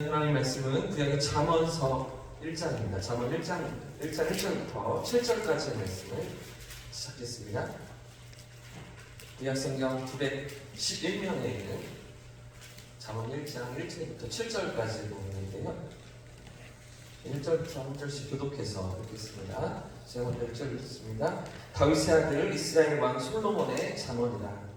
하나님 말씀은 구약의 잠언서 1장입니다. 잠언 1장 1절부터 7절까지의 말씀을 시작했습니다. 구약 성경 911면에 있는 잠언 1장 1절부터 7절까지 부분인데요. 1절부터 한 절씩 교독해서 읽겠습니다. 제가 먼저 1절 읽겠습니다. 다윗의 아들 이스라엘 왕 솔로몬의 잠언이라.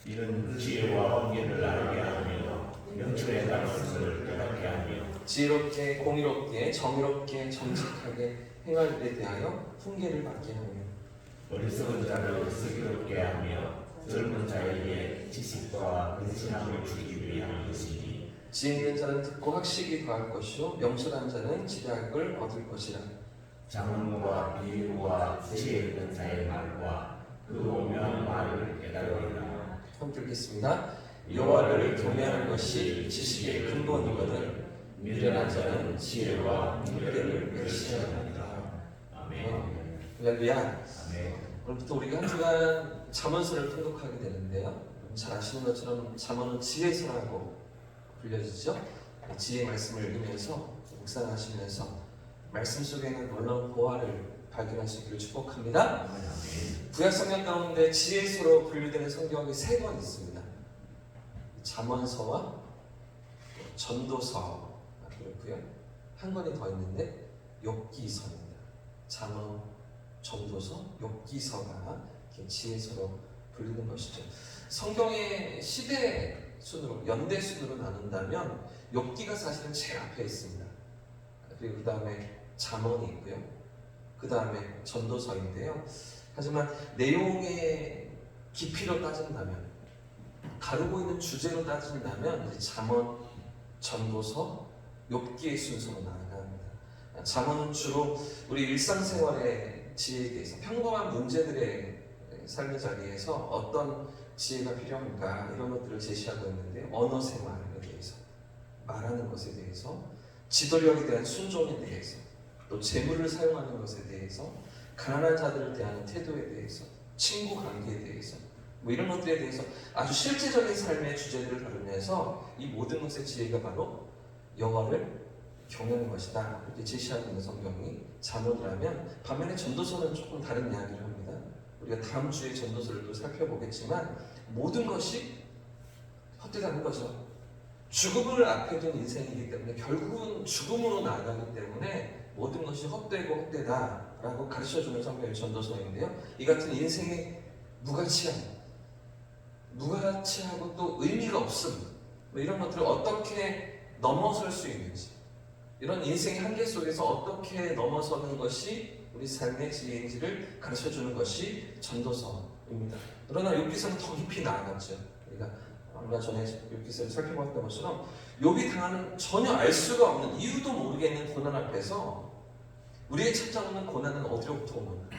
이는 지혜와 언계를 알게 하며 명철의 말씀을 깨닫게 하며 지혜롭게 공의롭게 정의롭게 정직하게 행할 데 대하여 훈계를 받게 하며 어리석은 자를 슬기롭게 하며 젊은 자에게 지식과 근신함을 주기 위한 것이니 지혜 있는 자는 듣고 학식이 더할 것이요 명철한 자는 지대할 걸 얻을 것이라. 장언과 비유와 지혜 있는 자의 말과 그 오묘한 말을 깨달으리라. 함께 읽겠습니다. 여호와를 경외하는 것이 지식의 근본이거늘 미련한 자는 지혜와 훈계를 멸시하느니라. 아멘. 할렐루야. 아멘. 오늘부터 우리가 한 주간 잠언서를 통독하게 되는데요. 잘 아시는 것처럼 잠언은 지혜서라고 불려지죠. 지혜의 말씀을 읽으면서 묵상하시면서 말씀 속에 있는 놀라운 보화를 발견하시기를 축복합니다. 아멘. 구약 성경 가운데 지혜서로 분류되는 성경이 3권 있습니다. 잠언서와 전도서 그렇고요. 한 권이 더 있는데 욥기서입니다. 잠언, 전도서, 욥기서가 지혜서로 불리는 것이죠. 성경의 시대 순으로, 연대 순으로 나눈다면 욥기가 사실은 제일 앞에 있습니다. 그리고 그 다음에 잠언이 있고요. 그 다음에 전도서인데요. 하지만 내용의 깊이로 따진다면, 다루고 있는 주제로 따진다면 이제 잠언, 전도서, 욥기의 순서로 나아갑니다. 잠언은 주로 우리 일상생활의 지혜에 대해서 평범한 문제들의 삶의 자리에서 어떤 지혜가 필요한가 이런 것들을 제시하고 있는데, 언어 생활에 대해서, 말하는 것에 대해서, 지도력에 대한 순종에 대해서, 또 재물을 사용하는 것에 대해서, 가난한 자들을 대하는 태도에 대해서, 친구 관계에 대해서, 뭐 이런 것들에 대해서 아주 실제적인 삶의 주제들을 다루면서 이 모든 것의 지혜가 바로 여호와를 경외하는 것이다 이렇게 제시하고 있는 성경이 잠언이라면, 반면에 전도서는 조금 다른 이야기를 합니다. 우리가 다음 주에 전도서를 또 살펴보겠지만 모든 것이 헛되다는 거죠. 죽음을 앞에 둔 인생이기 때문에 결국은 죽음으로 나아가기 때문에 모든 것이 헛되고 헛되다라고 가르쳐주는 성경의 전도서인데요. 이 같은 인생의 무가치하고 또 의미가 없음, 뭐 이런 것들을 어떻게 넘어설 수 있는지, 이런 인생의 한계 속에서 어떻게 넘어서는 것이 우리 삶의 지혜인지를 가르쳐주는 것이 전도서입니다. 그러나 욥기서는 더 깊이 나아갔죠. 우리가 얼마 전에 욥기서를 살펴봤던 것처럼 욥이 당하는 전혀 알 수가 없는, 이유도 모르겠는 고난 앞에서 우리의 찾아오는 고난은 어디로부터 오는가,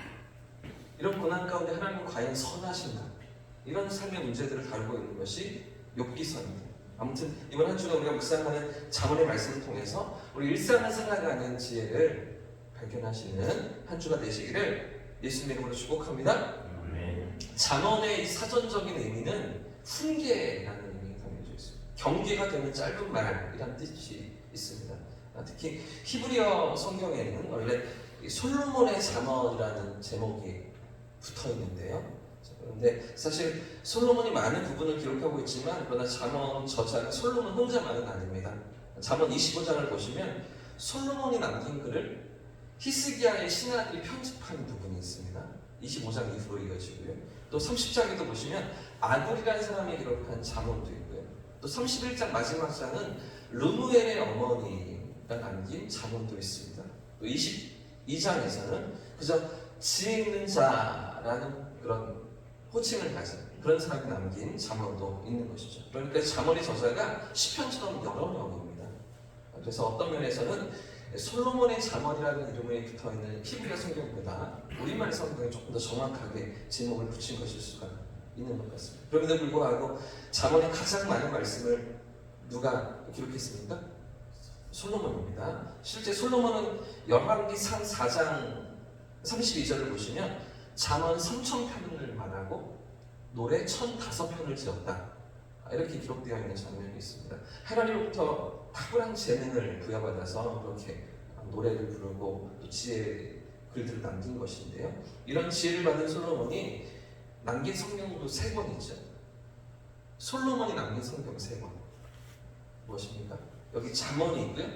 이런 고난 가운데 하나님은 과연 선하신가, 이런 삶의 문제들을 다루고 있는 것이 욥기서입니다. 아무튼 이번 한 주간 우리가 묵상하는 잠언의 말씀을 통해서 우리 일상을 살아가는 지혜를 발견하시는 한 주가 되시기를 예수님의 이름으로 축복합니다. 잠언의 이 사전적인 의미는 훈계라는 의미가 담겨져 있습니다. 경계가 되는 짧은 말이라는 뜻이 있습니다. 특히 히브리어 성경에는 원래 솔로몬의 잠언이라는 제목이 붙어 있는데요. 그런데 사실 솔로몬이 많은 부분을 기록하고 있지만, 그러나 잠언 저자가 솔로몬 혼자만은 아닙니다. 잠언 25장을 보시면 솔로몬이 남긴 글을 히스기야의 신하들이 편집한 부분이 있습니다. 25장 이후로 이어지고요. 또 30장에도 보시면 아굴이라는 사람이 기록한 잠언도 있고요. 또 31장 마지막 장은 르무엘의 어머니가 남긴 잠언도 있습니다. 또 22장에서는 그저 지혜 있는 자라는 그런 호칭을 가진 그런 사람이 남긴 잠언도 있는 것이죠. 그러니까 잠언의 저자가 시편처럼 여러 명입니다. 그래서 어떤 면에서는 솔로몬의 잠언이라는 이름에 붙어있는 히브리어 성경보다 우리말 성경에 조금 더 정확하게 제목을 붙인 것일 수가 있는 것 같습니다. 그럼에도 불구하고 잠언의 가장 많은 말씀을 누가 기록했습니까? 솔로몬입니다. 실제 솔로몬은 열왕기상 4장 32절을 보시면 잠언 3000편을 말하고 노래 1005편을 지었다 이렇게 기록되어 있는 장면이 있습니다. 하나님으로부터 탁월한 재능을 부여받아서 그렇게 노래를 부르고 또 지혜의 글들을 남긴 것인데요. 이런 지혜를 받은 솔로몬이 남긴 성경도 3권 있죠. 솔로몬이 남긴 성경 3권 무엇입니까? 여기 잠언이 있고요.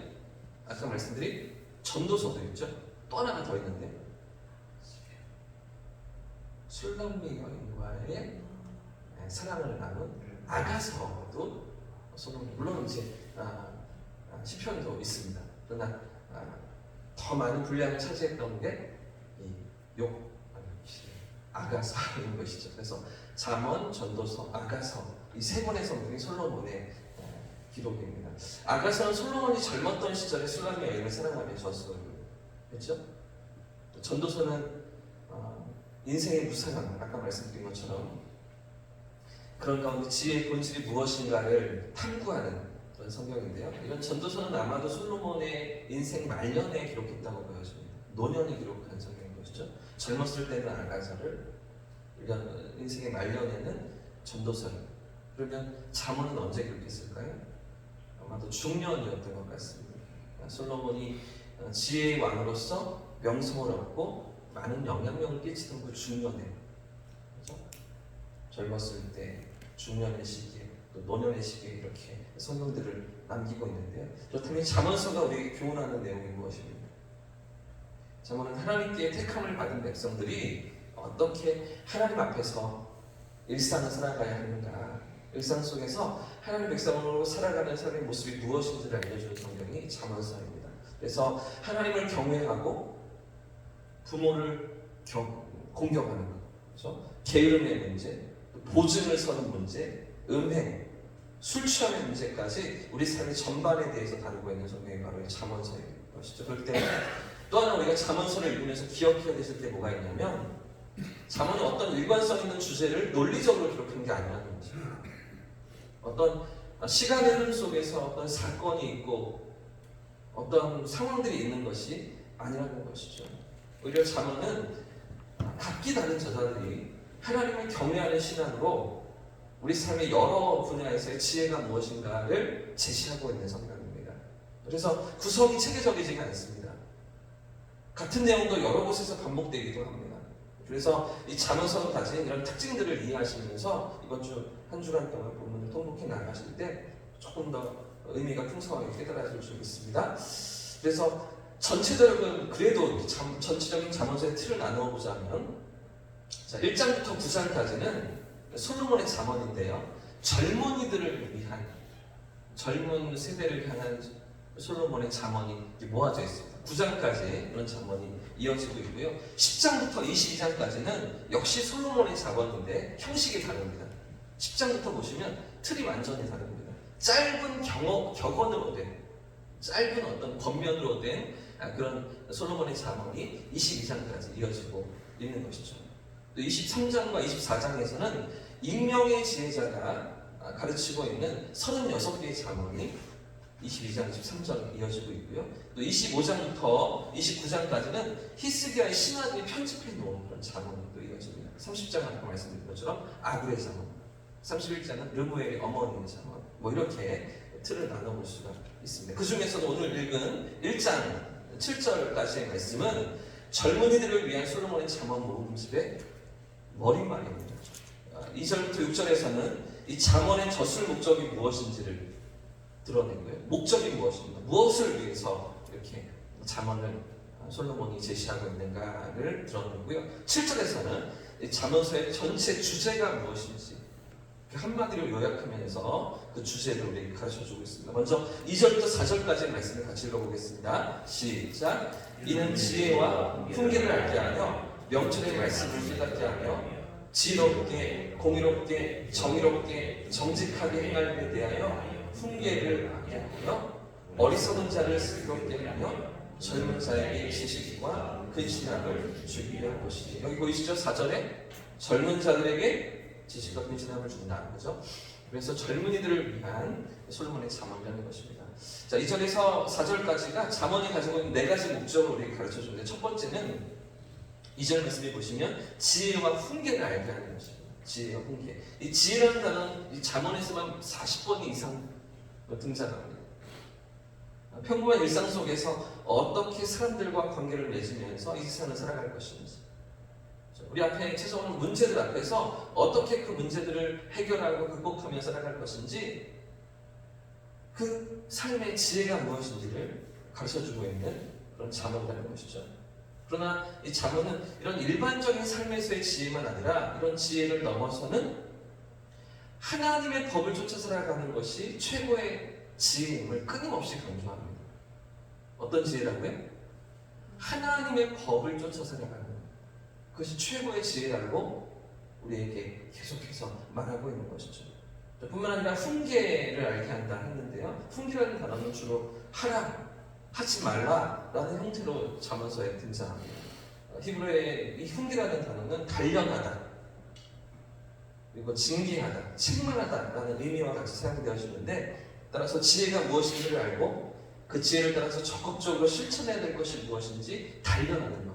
아까 말씀드린 전도서도 있죠. 또 하나가 더 있는데 술람미 여인과의 사랑을 나눈 아가서도 솔로몬, 물론 이제 시편도 있습니다. 그러나 더 많은 분량을 차지했던 게 이 아가서인 것이죠. 그래서 잠언, 전도서, 아가서 이 3권의 성경이 솔로몬의 기록입니다. 아가서는 솔로몬이 젊었던 시절에 술람미 여인을 사랑하며 저술했죠. 전도서는 인생의 무상함, 아까 말씀드린 것처럼 그런 가운데 지혜의 본질이 무엇인가를 탐구하는 그런 성경인데요. 이런 전도서는 아마도 솔로몬의 인생 말년에 기록했다고 보여집니다. 노년에 기록한 성경인 것이죠. 젊었을 때는 아가서를, 이런 인생의 말년에는 전도서를. 그러면 잠언은 언제 기록했을까요? 아마도 중년이었던 것 같습니다. 솔로몬이 지혜의 왕으로서 명성을 얻고 많은 영향력을 끼치던 그 중년에, 그렇죠? 젊었을 때, 중년의 시기에, 또 노년의 시기에 이렇게 성경들을 남기고 있는데요. 그렇다면 잠언서가 우리에게 교훈하는 내용이 무엇입니까? 잠언은 하나님께 택함을 받은 백성들이 어떻게 하나님 앞에서 일상을 살아가야 하는가, 일상 속에서 하나님 백성으로 살아가는 사람의 모습이 무엇인지를 알려주는 성경이 잠언서입니다. 그래서 하나님을 경외하고 부모를 공경하는 것, 그렇죠? 게으름의 문제, 보증을 서는 문제, 음행, 술 취함의 문제까지 우리 삶의 전반에 대해서 다루고 있는 성경이 바로 잠언서인 것이죠. 그렇기 때문에 또 하나 우리가 잠언서를 읽으면서 기억해야 되실 게 뭐가 있냐면, 잠언이 어떤 일관성 있는 주제를 논리적으로 기록한 게 아니라는 거죠. 어떤 시간의 흐름 속에서 어떤 사건이 있고 어떤 상황들이 있는 것이 아니라는 것이죠. 오히려 잠언은 각기 다른 저자들이 하나님을 경외하는 신앙으로 우리 삶의 여러 분야에서의 지혜가 무엇인가를 제시하고 있는 성경입니다. 그래서 구성이 체계적이지 않습니다. 같은 내용도 여러 곳에서 반복되기도 합니다. 그래서 이 잠언서가 가진 이런 특징들을 이해하시면서 이번 주 한 주간 동안 본문을 통독해 나가실 때 조금 더 의미가 풍성하게 깨달아질 수 있습니다. 그래서 전체적인, 그래도 전체적인 잠언서의 틀을 나누어 보자면, 자, 1장부터 9장까지는 솔로몬의 잠언인데요. 젊은이들을 위한, 젊은 세대를 향한 솔로몬의 잠언이 모아져 있습니다. 9장까지 그런 잠언이 이어지고 있고요. 10장부터 22장까지는 역시 솔로몬의 잠언인데 형식이 다릅니다. 10장부터 보시면 틀이 완전히 다릅니다. 짧은 격언으로 된, 짧은 어떤 권면으로 된 그런 솔로몬의 잠언이 22장까지 이어지고 있는 것이죠. 또 23장과 24장에서는 익명의 지혜자가 가르치고 있는 36개의 잠언이 22장, 23장 이어지고 있고요. 또 25장부터 29장까지는 히스기야의 신하들이 편집해 놓은 그런 잠언도 이어집니다. 30장은 아까 말씀드린 것처럼 아굴의 잠언, 31장은 르무엘의 어머니의 잠언, 이렇게 틀을 나눠볼 수가 있습니다. 그 중에서도 오늘 읽은 1장 7절까지의 말씀은 젊은이들을 위한 솔로몬의 잠언 모음집의 머릿말입니다. 2절부터 6절에서는 이 잠언의 저술 목적이 무엇인지를 드러내고요. 목적이 무엇입니까? 무엇을 위해서 이렇게 잠언을 솔로몬이 제시하고 있는가를 드러내고요. 7절에서는 이 잠언서의 전체 주제가 무엇인지 한마디로 요약하면서 그 주제를 우리에게 가르쳐주고 있습니다. 먼저 2절부터 4절까지의 말씀을 같이 읽어보겠습니다. 시작! 이는 지혜와 훈계를 알게 하며 명철의 말씀을 깨닫게 하며 지혜롭게, 공의롭게, 정의롭게, 정직하게 행할 데 대하여 훈계를 알게 하며 어리석은 자를 슬기롭게 하며 젊은 자에게 지식과 근신함을 주게 할 것이니. 여기 보이시죠? 4절에 젊은 자들에게 지식과 근신함을 준다. 그죠? 그래서 젊은이들을 위한 솔로몬의 잠언이라는 것입니다. 자, 2절에서 4절까지가 잠언이 가지고 있는 4가지 목적을 우리에게 가르쳐 주는데, 첫 번째는 2절 말씀에 보시면 지혜와 훈계를 알게 하는 것입니다. 지혜와 훈계. 이 지혜라는 단어는 이 잠언에서만 40번 이상 등장합니다. 평범한 일상 속에서 어떻게 사람들과 관계를 맺으면서 이 세상을 살아갈 것인지, 우리 앞에 찾아오는 문제들 앞에서 어떻게 그 문제들을 해결하고 극복하며 살아갈 것인지, 그 삶의 지혜가 무엇인지를 가르쳐주고 있는 그런 잠언이라는 것이죠. 그러나 이 잠언은 이런 일반적인 삶에서의 지혜만 아니라 이런 지혜를 넘어서는 하나님의 법을 쫓아 살아가는 것이 최고의 지혜임을 끊임없이 강조합니다. 어떤 지혜라고요? 하나님의 법을 쫓아 살아가는 그것이 최고의 지혜라고 우리에게 계속해서 말하고 있는 것이죠. 뿐만 아니라 훈계를 알게 한다 했는데요. 훈계라는 단어는 주로 하라, 하지 말라라는 형태로 잠언서에 등장합니다. 히브리어의 이 훈계라는 단어는 단련하다, 그리고 징계하다, 책망하다라는 의미와 같이 사용되어지는데, 따라서 지혜가 무엇인지를 알고 그 지혜를 따라서 적극적으로 실천해야 될 것이 무엇인지 단련하는 겁니다.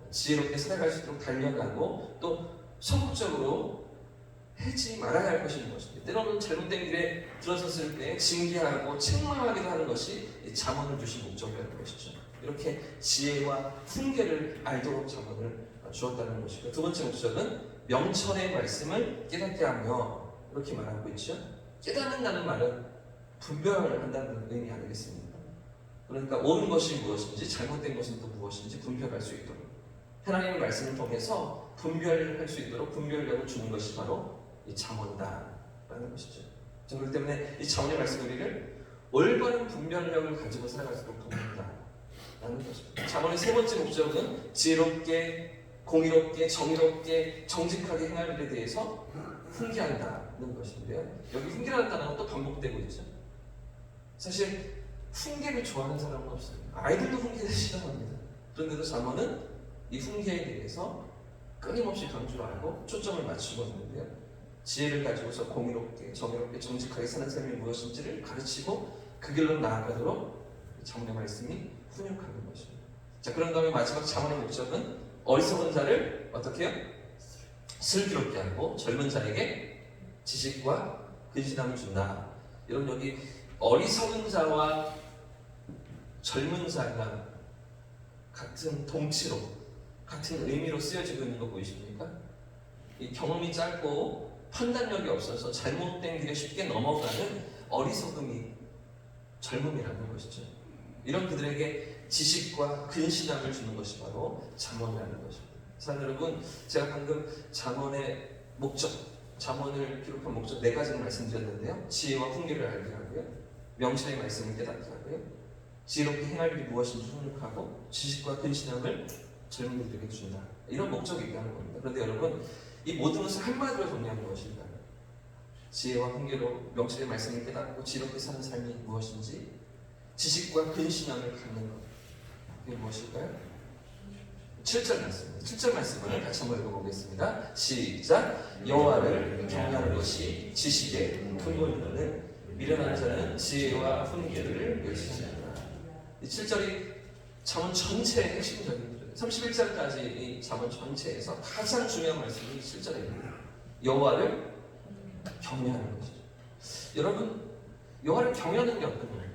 지혜롭게 살아갈 수 있도록 단련하고 또 소극적으로 하지 말아야 할 것이 무엇인지, 때로는 잘못된 길에 들어섰을 때 징계하고 책망하기도 하는 것이 잠언을 주신 목적이라는 것이죠. 이렇게 지혜와 훈계를 알도록 잠언을 주었다는 것이고, 두 번째 목적은 명철의 말씀을 깨닫게 하며, 이렇게 말하고 있죠. 깨닫는다는 말은 분별한다는 의미 아니겠습니까? 그러니까 옳은 것이 무엇인지 잘못된 것은 또 무엇인지 분별할 수 있도록, 하나님의 말씀을 통해서 분별할 수 있도록 분별력을 주는 것이 바로 이 잠언이다라는 것이죠. 그렇기 때문에 이 잠언의 말씀 우리를 올바른 분별력을 가지고 살아갈 수 있도록 돕는다라는 것입니다. 잠언의 세 번째 목적은 지혜롭게, 공의롭게, 정의롭게, 정직하게 행할 일에 대해서 훈계한다는 것인데요. 여기 훈계라는 단어가 또 반복되고 있죠. 사실 훈계를 좋아하는 사람은 없어요. 아이들도 훈계를 싫어합니다. 그런데도 잠언은 이 훈계에 대해서 끊임없이 강조하고 초점을 맞추고 있는데요. 지혜를 가지고서 공의롭게, 정의롭게, 정직하게 사는 삶이 무엇인지를 가르치고 그 길로 나아가도록 잠언의 말씀이 훈육하는 것입니다. 자, 그런 다음에 마지막 잠언의 목적은 어리석은 자를 어떻게 해요? 슬기롭게 하고 젊은 자에게 지식과 근신함을 준다. 여러분, 여기 어리석은 자와 젊은 자가 같은 동치로, 같은 의미로 쓰여지고 있는 거 보이십니까? 이 경험이 짧고 판단력이 없어서 잘못된 길에 쉽게 넘어가는 어리석음이 젊음이라는 것이죠. 이런 그들에게 지식과 근신함을 주는 것이 바로 잠언이라는 것입니다. 사랑 여러분, 제가 방금 잠언의 목적, 잠언을 기록한 목적 4가지를 말씀드렸는데요. 지혜와 훈계를 알게 하고요, 명철의 말씀을 깨닫게 하고요, 지혜롭게 행할 일이 무엇인지 훈육하고 지식과 근신함을 젊은이들에게 준다. 이런 목적이 있다는 겁니다. 그런데 여러분, 이 모든 것을 한마디로 정리하면 무엇일까요? 지혜와 훈계로 명철의 말씀을 깨닫고 지혜롭게 사는 삶이 무엇인지, 지식과 근신함을 갖는 것, 그게 무엇일까요? 7절 말씀입니다. 7절 말씀을 같이 한번 읽어보겠습니다. 시작. 여호와를 경외하는 것이 지식의 근본이거든 미련한 자는 지혜와 훈계를 열심히하라. 이 7절이 잠언 전체의 핵심적인 31절까지 이 잠언 전체에서 가장 중요한 말씀이 7절입니다. 여호와를 경외하는 것이죠. 여러분, 여호와를 경외하는 게 어떤 거예요?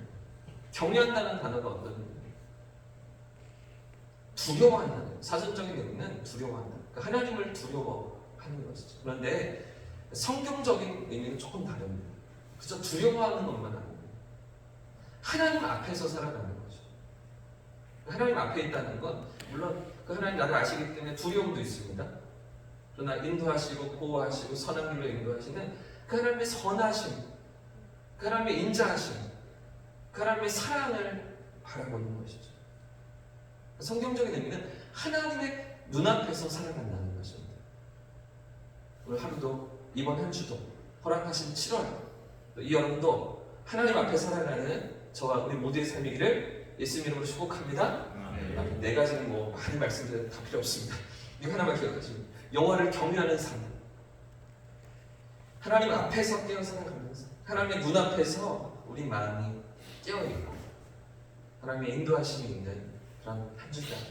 경외한다는 단어가 어떤 거예요? 두려워한다는, 사전적인 의미는 두려워한다. 그러니까 하나님을 두려워하는 것이죠. 그런데 성경적인 의미는 조금 다릅니다. 그저 두려워하는 것만 아닙니다. 하나님 앞에서 살아가는 거죠. 하나님 앞에 있다는 건 물론 그 하나님 나를 아시기 때문에 두려움도 있습니다. 그러나 인도하시고 보호하시고 선한 길로 인도하시는 그 하나님의 선하심, 그 하나님의 인자하심, 그 하나님의 사랑을 바라보는 것이죠. 성경적인 의미는 하나님의 눈앞에서 살아간다는 것입니다. 오늘 하루도, 이번 한 주도, 허락하신 7월, 이 여름도 하나님 앞에 살아가는 저와 우리 모두의 삶이기를 예수님 이름으로 축복합니다. 4가지는 뭐 많이 말씀드려도 다 필요 없습니다. 이거 하나만 기억하시면, 여호와를 경외하는 삶, 하나님 앞에서 깨어 살아가는 삶, 하나님의 눈앞에서 우리 마음이 깨어있고 하나님의 인도하심이 있는 그런 한 주가